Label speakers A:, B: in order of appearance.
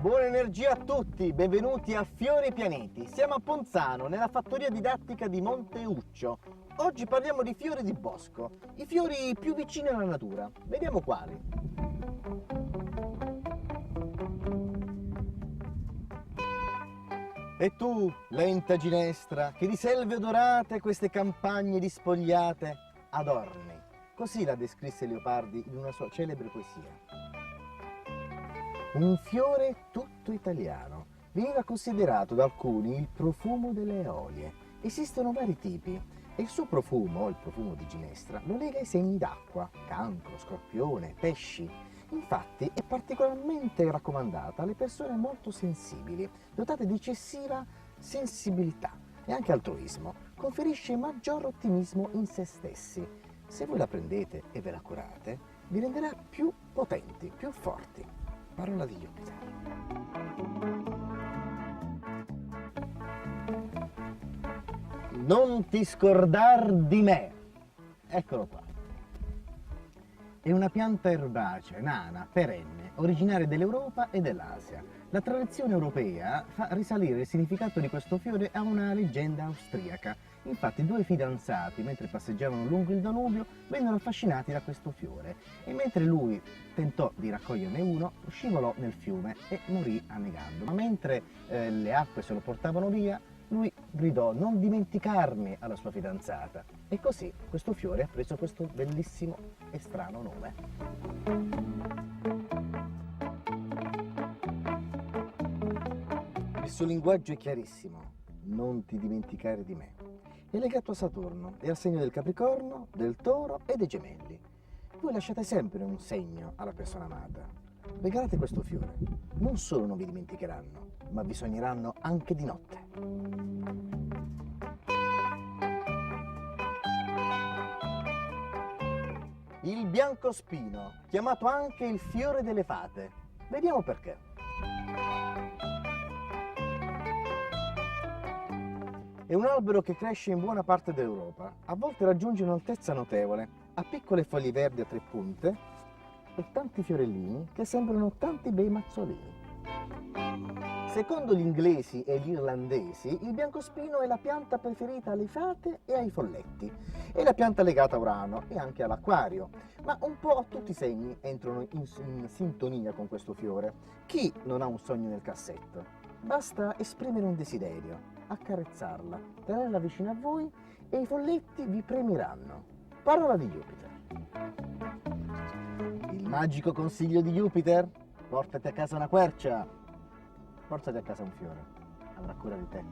A: Buona energia a tutti, benvenuti a Fiori Pianeti. Siamo a Ponzano, nella fattoria didattica di Monte Uccio. Oggi parliamo di fiori di bosco, i fiori più vicini alla natura. Vediamo quali. E tu, lenta ginestra, che di selve odorate queste campagne dispogliate adorni. Così la descrisse Leopardi in una sua celebre poesia. Un fiore tutto italiano. Veniva considerato da alcuni il profumo delle eolie. Esistono vari tipi e il suo profumo, il profumo di ginestra, lo lega ai segni d'acqua, cancro, scorpione, pesci. Infatti è particolarmente raccomandata alle persone molto sensibili, dotate di eccessiva sensibilità e anche altruismo. Conferisce maggior ottimismo in se stessi. Se voi la prendete e ve la curate, vi renderà più potenti, più forti. Parola di Jupiter. Non ti scordar di me. Eccolo qua. È una pianta erbacea, nana, perenne, originaria dell'Europa e dell'Asia. La tradizione europea fa risalire il significato di questo fiore a una leggenda austriaca. Infatti due fidanzati, mentre passeggiavano lungo il Danubio, vennero affascinati da questo fiore e mentre lui tentò di raccoglierne uno, scivolò nel fiume e morì annegando. Ma mentre le acque se lo portavano via, lui gridò "non dimenticarmi" alla sua fidanzata e così questo fiore ha preso questo bellissimo e strano nome. Il suo linguaggio è chiarissimo: non ti dimenticare di me. È legato a Saturno e al segno del Capricorno, del Toro e dei Gemelli. Voi lasciate sempre un segno alla persona amata. Regalate questo fiore. Non solo non vi dimenticheranno, ma vi sogneranno anche di notte. Il biancospino, chiamato anche il fiore delle fate. Vediamo perché. È un albero che cresce in buona parte d'Europa. A volte raggiunge un'altezza notevole. Ha piccole foglie verdi a tre punte e tanti fiorellini che sembrano tanti bei mazzolini. Secondo gli inglesi e gli irlandesi, il biancospino è la pianta preferita alle fate e ai folletti. È la pianta legata a Urano e anche all'Acquario, ma un po' tutti i segni entrano in sintonia con questo fiore. Chi non ha un sogno nel cassetto? Basta esprimere un desiderio, accarezzarla, tenerla vicino a voi e i folletti vi premieranno. Parola di Jupiter. Il magico consiglio di Jupiter? Portati a casa una quercia. Portati a casa un fiore, avrà cura di te.